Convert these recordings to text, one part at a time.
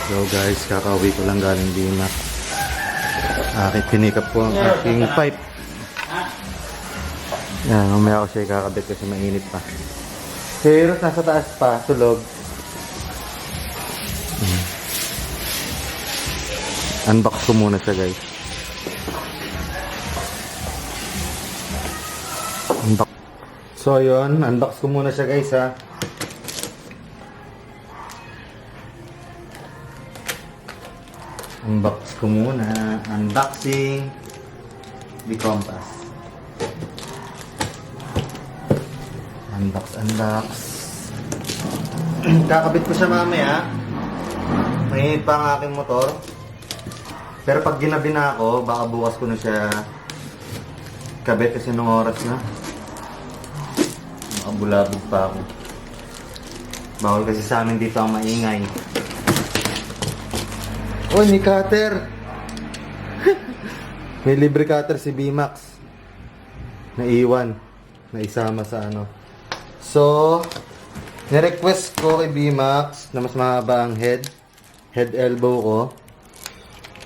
So guys, kakauwi ko lang galing VMAX. Aking pinikap po ang aking pipe. Yan, umaya ko siya ikakabit kasi mainit pa. Pero nasa taas pa, tulog. Unbox ko muna siya guys. Unbox. So yun, unbox ko muna siya guys ha. Unbox ko muna. Unboxing the compass. Unbox. Kakabit ko siya mamaya. Mainit pa ang aking motor. Pero pag ginabi na ako, baka bukas ko na siya kabit kasi nung oras na. Nakabulabog pa ako. Bawal kasi sa amin dito ang maingay. Oh, may cutter! May libre cutter si VMAX. Naiwan. Naisama sa ano. So, nirequest ko kay VMAX na mas mahaba ang head elbow ko.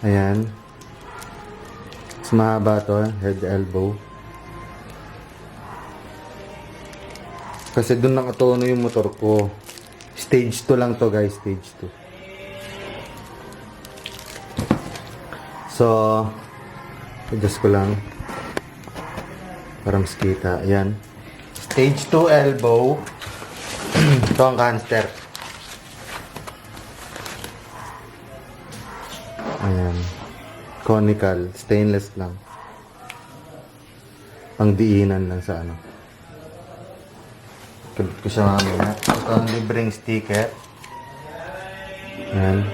Ayan. Mas mahaba to, head elbow. Kasi dun nakatono yung motor ko. Stage 2 lang to guys, stage 2. So, adjust ko lang para mas kita. Ayan. Stage 2 elbow. Ito ang canister. Ayan. Conical. Stainless lang. Pang diinan lang sa ano. Kabit ko siya mamaya. Ito ang libreng sticker. Ayan.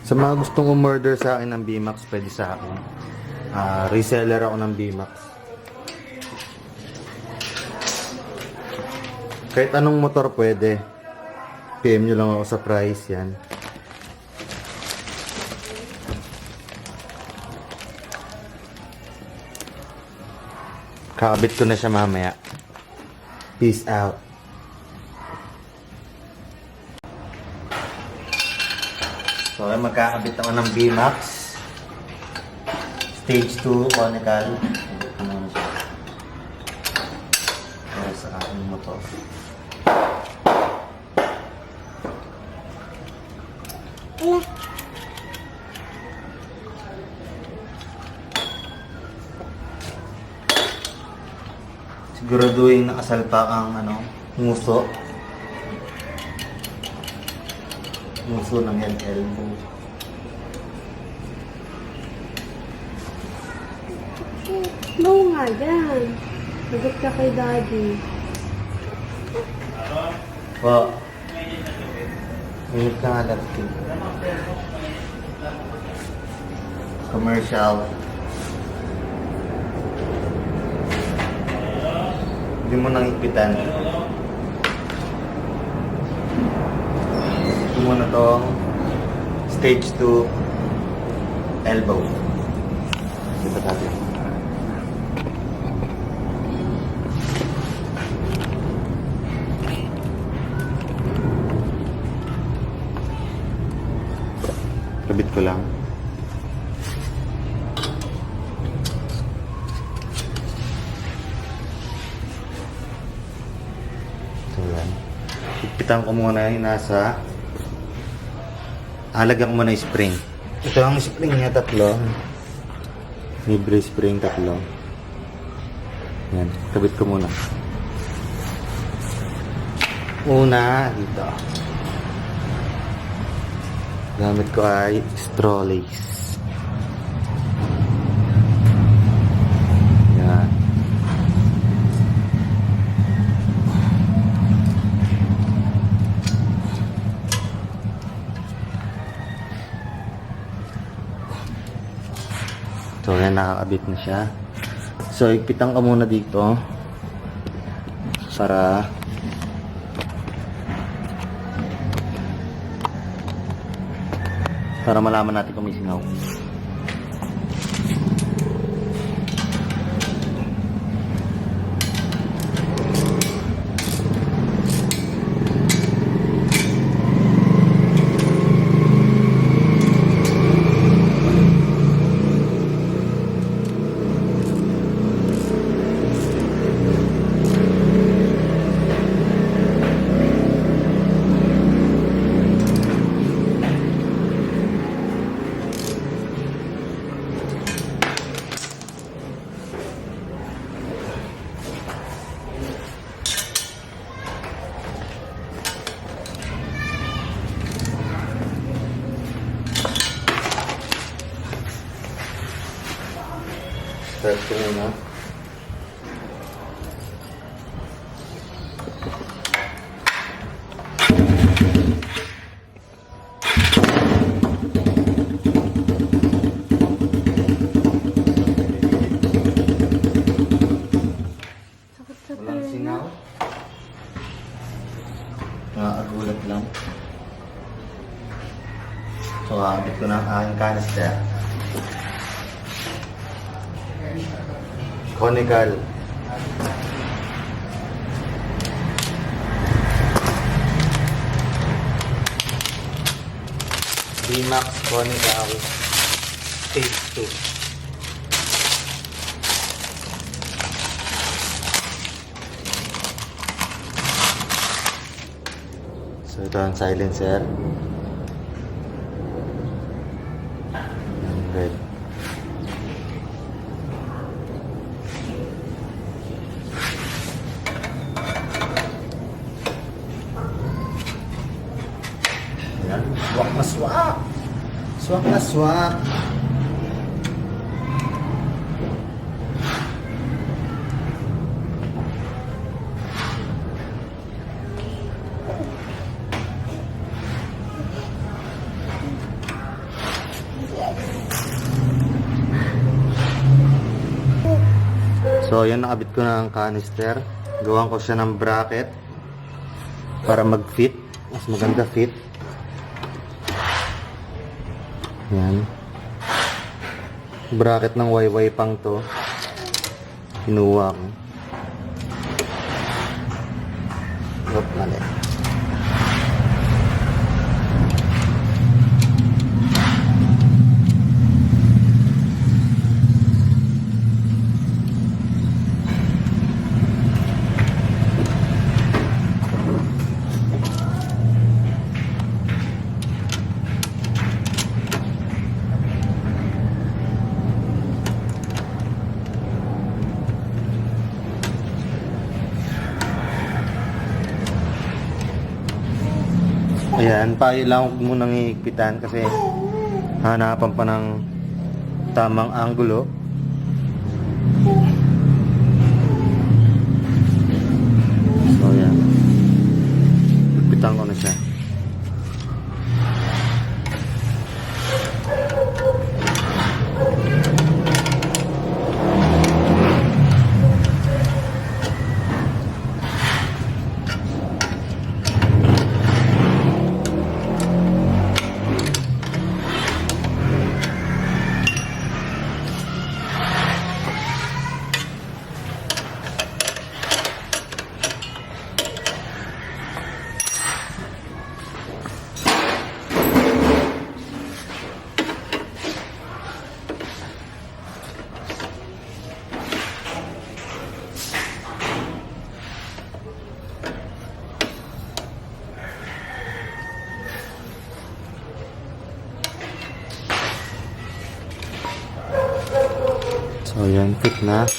Sa mga gustong umorder sa akin ng VMAX, pwede sa akin. Reseller ako ng VMAX. Kahit anong motor pwede. PM nyo lang ako sa price. Yan. Kakabit ko na siya mamaya. Peace out. So, magkakabit ako ng VMAX. Stage 2 Conical. Ano siya? Para sa aking motor. Siguraduhin nakasalpak ang ano, nguso. Nguso ng head elbow. Oo nga yan. Sagot ka kay daddy. Po. Ingat ka nga dati. Commercial. Hindi mo nang ipitan. Ito muna tong stage 2 elbow. Dito natin. Kabit ko lang. So yan. Ipitan ko muna yung nasa. Alagyan ko muna yung spring. Ito ang spring niya, 3. Libre spring, 3. Yan. Kabit ko muna. Una, dito. Gamit ko ay straw lace. Yan. So, yan, nakakabit na siya. So, ipitan ko muna dito para malaman natin kung may singaw. Start ko muna. Sakit sa Walang tenga. singaw. Nakakagulat lang. So, habit ko na ang aking canister. Conical. VMAX Conical Stage 2. So, ito ang silencer. Ang red. Ayan. Swak na swak! Swak na swak! So, yan, nakabit ko na ang canister. Gawan ko siya ng bracket para mag-fit. Mas maganda fit. Yan. Bracket ng YY pang to. Kinuha ko. Oop, mali. Ayan, pailang ko munang hihigpitan kasi hanapan pa ng tamang anggulo. So, ayan. Higpitan ko na siya. So, ayan, fit na.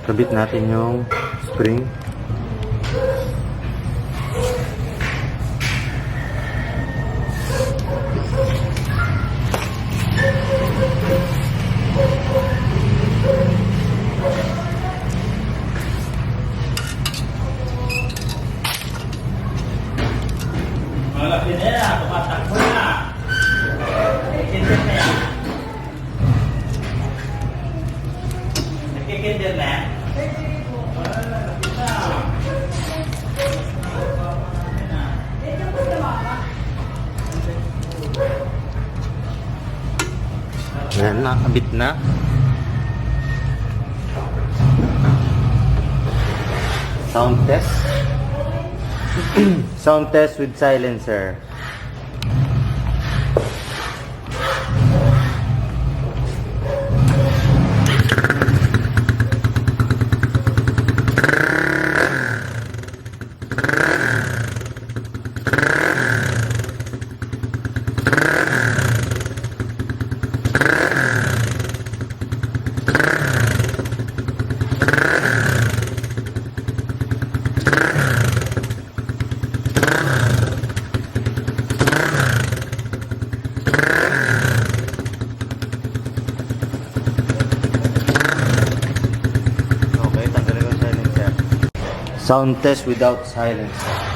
Kabit natin yung spring. Malaki na yan, tumatakbo na. Nagkikinder na yan. Nagkikinder na yan. Ayan, nakabit na. Sound test. Sound test with silencer. Sound test without silence.